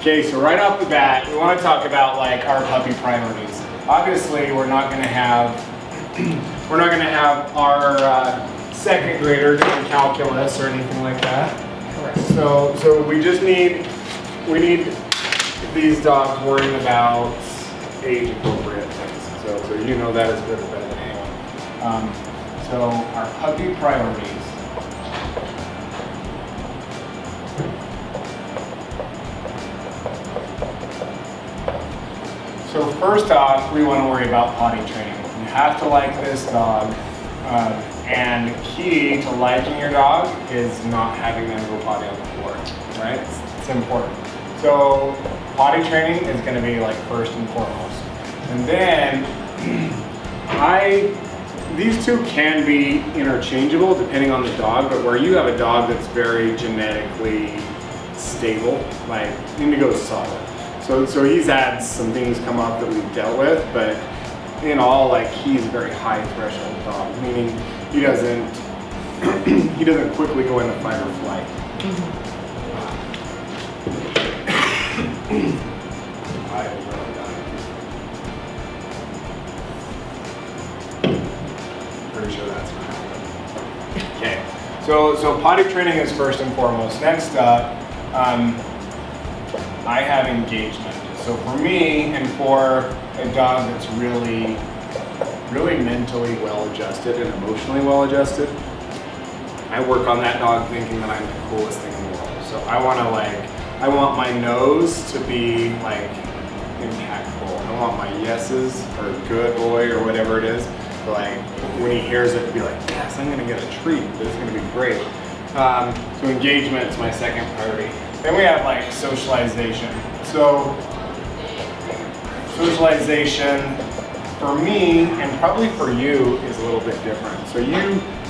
Okay, so right off the bat, we want to talk about like our puppy priorities. Obviously, we're not going to have our second grader doing calculus or anything like that. Correct. So we need these dogs worrying about age appropriate things. So you know that as good or better than anyone. So our puppy priorities. So first off, we want to worry about potty training. You have to like this dog, and key to liking your dog is not having them go potty on the floor, right? It's important. So potty training is going to be like first and foremost. And then these two can be interchangeable depending on the dog, but where you have a dog that's very genetically stable, like Indigo's solid. So he's had some things come up that we've dealt with, but in all, like he's a very high threshold dog, meaning he doesn't quickly go into fight or flight. Pretty sure that's not happening. Okay, so potty training is first and foremost. Next up, I have engagement. So for me and for a dog that's really mentally well adjusted and emotionally well adjusted, I work on that dog thinking that I'm the coolest thing in the world. So I want my no's to be like impactful. I want my yeses or good boy or whatever it is, like when he hears it, to be like, yes, I'm gonna get a treat. This is gonna be great. So engagement is my second priority. Then we have like socialization. So socialization for me and probably for you is a little bit different. So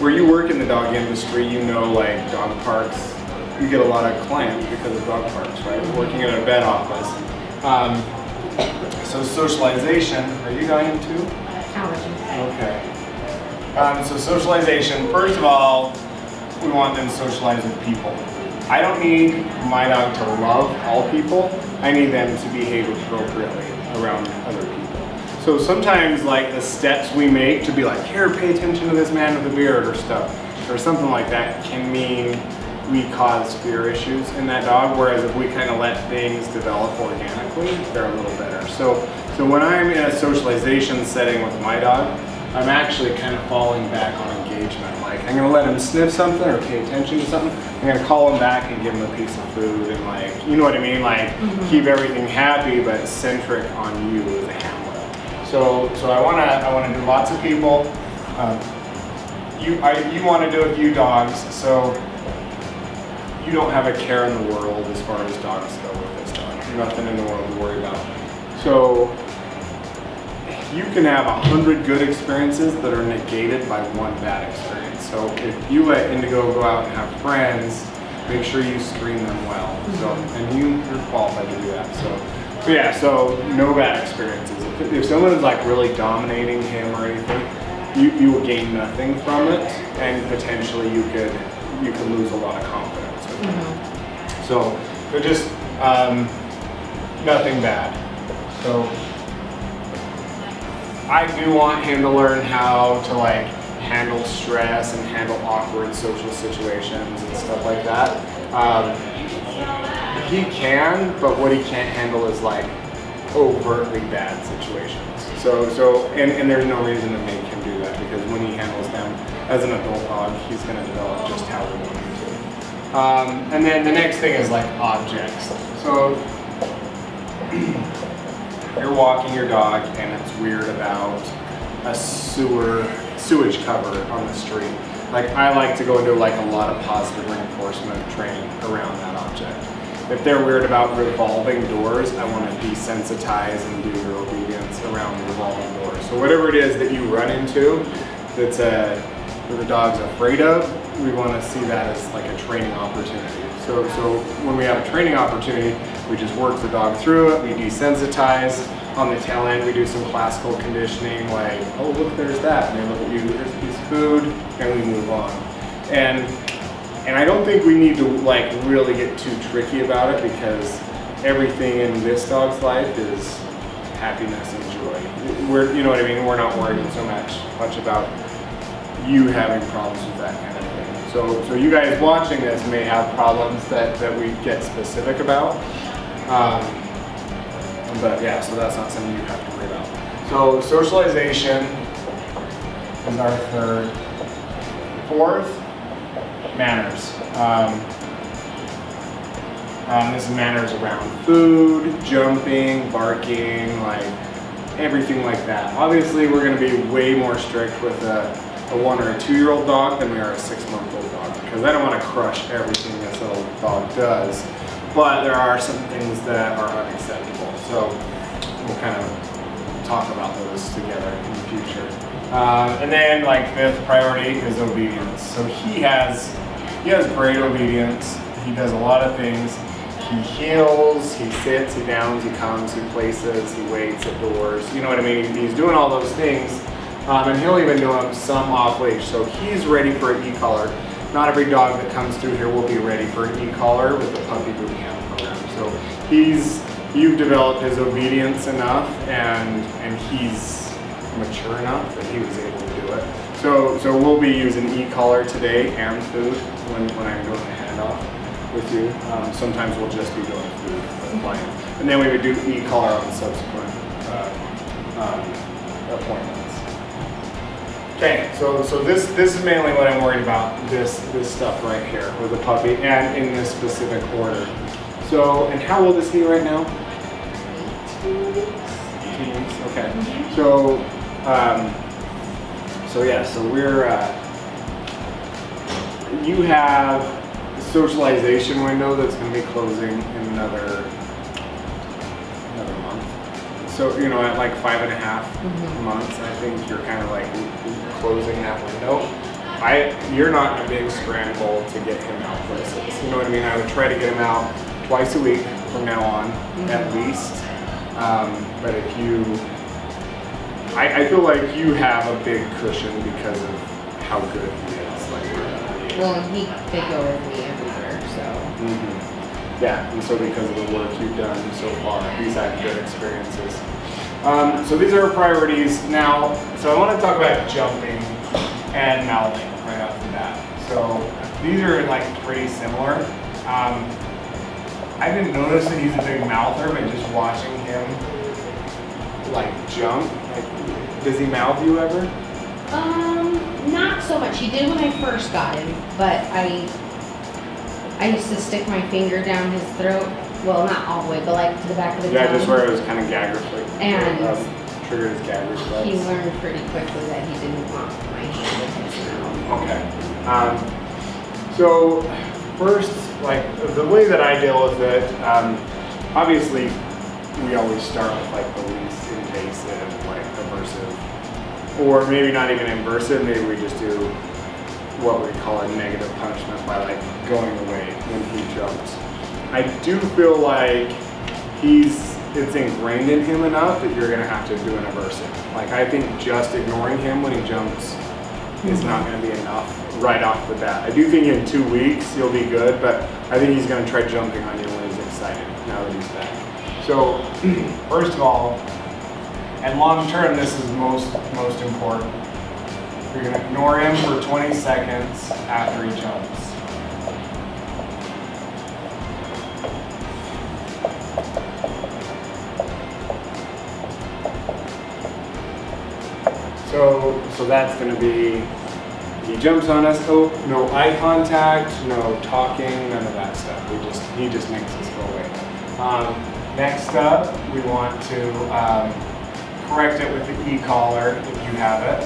where you work in the dog industry, you know, like dog parks, you get a lot of clients because of dog parks, right? Working at a vet office. So socialization, are you dying too? Okay. So socialization, first of all, we want them to socialize with people. I don't need my dog to love all people. I need them to behave appropriately around other people. So sometimes like the steps we make to be like, here, pay attention to this man with the beard or stuff, or something like that can mean we cause fear issues in that dog, whereas if we kind of let things develop organically, they're a little better. So when I'm in a socialization setting with my dog, I'm actually kind of falling back on engagement. Like I'm gonna let him sniff something or pay attention to something. I'm gonna call him back and give him a piece of food and like, you know what I mean? Like keep everything happy but centric on you as a handler. So I wanna do lots of people. You wanna do a few dogs, so you don't have a care in the world as far as dogs go with this dog. Nothing in the world to worry about. So you can have 100 good experiences that are negated by one bad experience. So if you let Indigo go out and have friends, make sure you screen them well. So, and you're qualified to do that. So yeah, so no bad experiences. If someone is like really dominating him or anything, you will gain nothing from it, and potentially you could lose a lot of confidence with him. So just nothing bad. So I do want him to learn how to like handle stress and handle awkward social situations and stuff like that. He can, but what he can't handle is like overtly bad situations. And there's no reason to make him do that, because when he handles them as an adult dog, he's going to develop just how we want him to. And then the next thing is like objects. So you're walking your dog and it's weird about a sewage cover on the street. Like I like to go into like a lot of positive reinforcement training around that object. If they're weird about revolving doors, I want to desensitize and do your obedience around revolving doors. So whatever it is that you run into that the dog's afraid of, we want to see that as like a training opportunity. So when we have a training opportunity, we just work the dog through it, we desensitize. On the tail end, we do some classical conditioning, like, oh look, there's that, and they look at you, there's a piece of food, and we move on. And I don't think we need to like really get too tricky about it, because everything in this dog's life is happiness and joy. You know what I mean? We're not worried so much about you having problems with that kind of thing. So you guys watching this may have problems that we get specific about. But yeah, so that's not something you have to worry about. So socialization is our third. Fourth, manners. This is manners around food, jumping, barking, like everything like that. Obviously, we're going to be way more strict with a 1 or a 2-year-old dog than we are a 6-month-old dog, because I don't want to crush everything this little dog does. But there are some things that are unacceptable. So we'll kind of talk about those together in the future. And then, like, 5th priority is obedience. So he has great obedience. He does a lot of things. He heels, he sits, he downs, he comes, he places, he waits at doors. You know what I mean? He's doing all those things. And he'll even do them some off leash. So he's ready for an e-collar. Not every dog that comes through here will be ready for an e-collar with the puppy boot camp program. So you've developed his obedience enough, and he's mature enough that he was able to do it. So we'll be using e-collar today and food when I'm doing the handoff with you. Sometimes we'll just be doing food for the client, and then we would do e-collar on subsequent appointments. Okay, so this is mainly what I'm worried about, this stuff right here with the puppy, and in this specific order. So, and how old is he right now? 18 weeks. 18 weeks, okay. So we're, you have a socialization window that's going to be closing in another month. So, at like 5.5 months, I think you're kind of like closing that window. You're not in a big scramble to get him out places. You know what I mean? I would try to get him out twice a week from now on, at least. But if I feel like you have a big cushion because of how good he is. Well, they go with me everywhere, so. Yeah, and so because of the work you've done so far, he's had good experiences. So these are our priorities. Now, so I want to talk about jumping and mouthing right off the bat. So these are like pretty similar. I didn't notice that he's a big mouther, but just watching him like jump. Does he mouth you ever? Not so much. He did when I first got him, but I used to stick my finger down his throat. Well, not all the way, but like to the back of the tongue. Yeah, just where it was kind of gag reflex. And triggered his gag reflex. he learned pretty quickly that he didn't want my hand in his mouth. Okay. So first, like the way that I deal with it, obviously we always start with like the least invasive, like aversive, or maybe not even invasive. Maybe we just do what we call a negative punishment by like going away when he jumps. I do feel like it's ingrained in him enough that you're gonna have to do an aversive. Like I think just ignoring him when he jumps is not gonna be enough right off the bat. I do think in 2 weeks he'll be good, but I think he's gonna try jumping on you when he's excited now that he's back. So first of all, and long term, this is most important. You're gonna ignore him for 20 seconds after he jumps. So that's going to be, he jumps on us, no eye contact, no talking, none of that stuff. He just makes us go away. Next up, we want to correct it with the e-collar if you have it.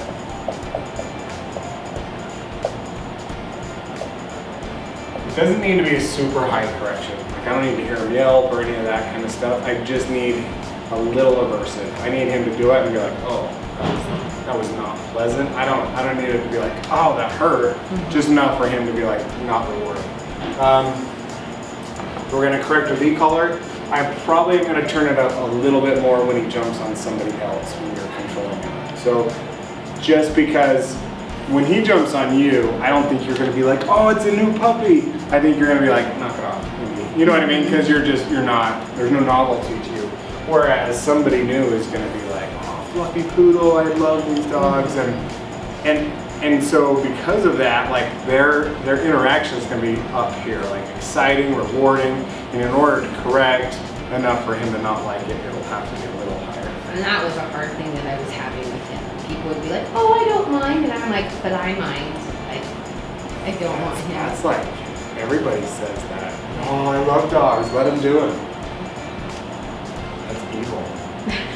It doesn't need to be a super high correction. Like I don't need to hear him yelp or any of that kind of stuff. I just need a little aversive. I need him to do it and be like, oh, that was not pleasant. I don't need it to be like, oh, that hurt. Just enough for him to be like, not rewarding. We're gonna correct with e-collar. I'm probably gonna turn it up a little bit more when he jumps on somebody else when you're controlling him. So just because when he jumps on you, I don't think you're gonna be like, oh, it's a new puppy. I think you're gonna be like, knock it off. You know what I mean? Because you're not, there's no novelty to you. Whereas somebody new is going to be like, oh, fluffy poodle, I love these dogs. And so because of that, like their interaction is going to be up here, like exciting, rewarding, and in order to correct enough for him to not like it, it'll have to be a little higher. And that was a hard thing that I was having with him. People would be like, oh, I don't mind. And I'm like, but I mind. I don't want him. That's like, everybody says that. Oh, I love dogs. Let him do it. That's evil.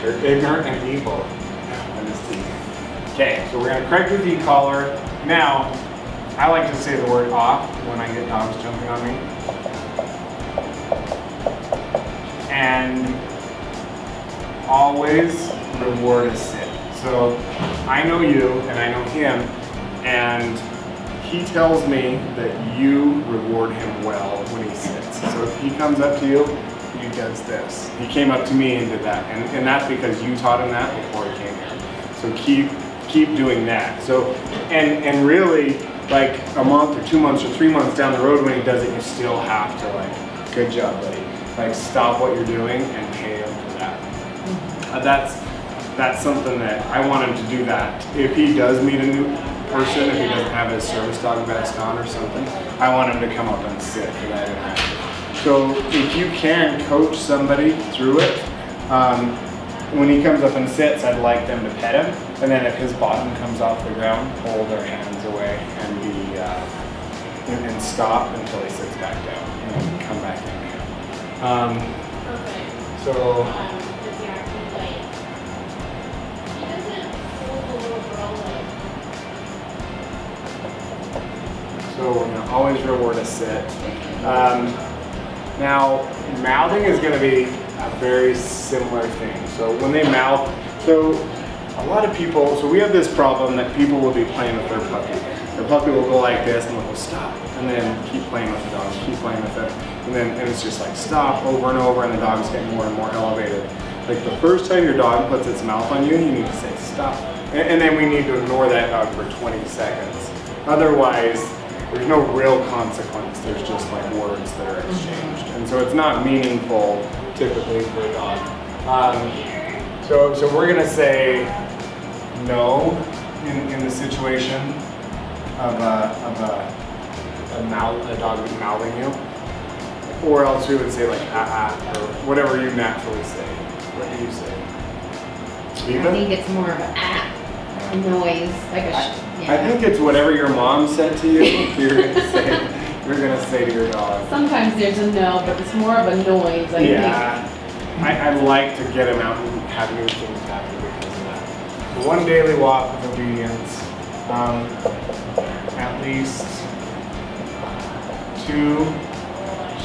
They're ignorant and evil. I'm just teasing. Okay, so we're going to correct the V-collar. Now, I like to say the word off when I get dogs jumping on me. And always reward a sit. So I know you and I know him, and he tells me that you reward him well when he sits. So if he comes up to you, he does this. He came up to me and did that, and that's because you taught him that before he came here. So keep doing that. So and really, like a month or 2 months or 3 months down the road when he does it, you still have to like, good job, buddy. Like stop what you're doing and pay him for that. That's something that I want him to do that. If he does meet a new person, if he doesn't have his service dog vest on or something, I want him to come up and sit for that interaction. So if you can coach somebody through it, when he comes up and sits, I'd like them to pet him, and then if his bottom comes off the ground, pull their hands away and and stop until he sits back down, and then come back in again. So. So we're going to always reward a sit. Now, mouthing is going to be a very similar thing. So when they mouth, so a lot of people, so we have this problem that people will be playing with their puppy. Their puppy will go like this and they'll go stop, and then keep playing with the dog, keep playing with it, and it's just like stop over and over, and the dog's getting more and more elevated. Like the first time your dog puts its mouth on you, you need to say stop. And then we need to ignore that dog for 20 seconds. Otherwise, there's no real consequence. There's just like words that are exchanged. And so it's not meaningful typically for a dog. So we're gonna say no in the situation of a dog mouthing you. Or else we would say like or whatever you naturally say. What do you say? Steven? I think it's more of a noise, like a I think it's whatever your mom said to you, you're gonna say to your dog. Sometimes there's a no, but it's more of a noise, I think. I'd like to get him out and have new things happen because of that. So one daily walk with obedience, at least 2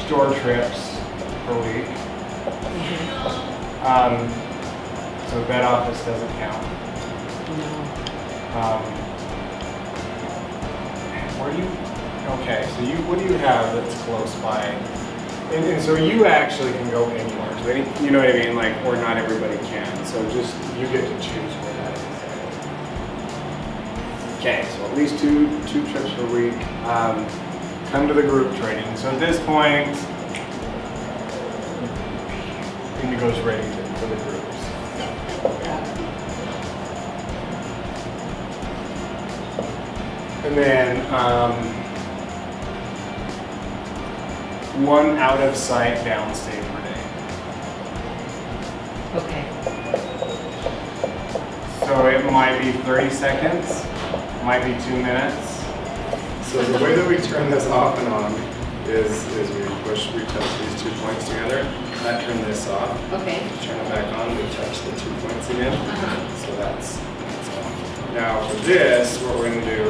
store trips per week. So vet office doesn't count. Okay, so what do you have that's close by? And so you actually can go anywhere. So you know what I mean? Like, or not everybody can. So just, you get to choose where that is. Okay, so at least two trips per week. Come to the group training. So at this point, he goes ready for the groups. And then 1 out of sight downstate per day. Okay. So it might be 30 seconds, might be 2 minutes. So the way that we turn this off and on is we touch these 2 points together. That turn this off. Okay. Turn it back on, we touch the 2 points again. So that's off. Now for this, what we're gonna do,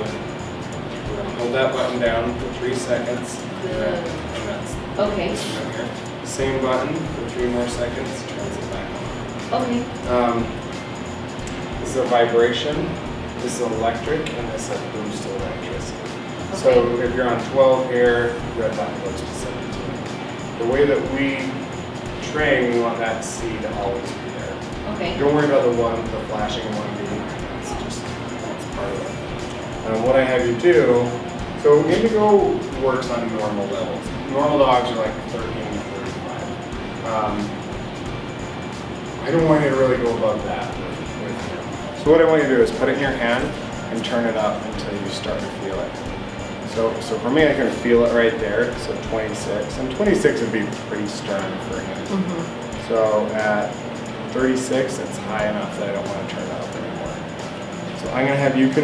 we're gonna hold that button down for 3 seconds. And that's Okay. this one here. Same button for 3 more seconds, turns it back on. Okay. This is a vibration, this is electric, and this is boost electricity. So if you're on 12 here, red button goes to 17. The way that we train, we want that C to always be there. Okay. Don't worry about the flashing one being, that's part of it. What I have you do, so Indigo works on normal levels. Normal dogs are like 13 to I don't want you to really go above that with him. So what I want you to do is put it in your hand and turn it up until you start to feel it. So for me, I can feel it right there. So 26, and 26 would be pretty stern for him. So at 36, it's high enough that I don't want to turn it up anymore. So I'm gonna have you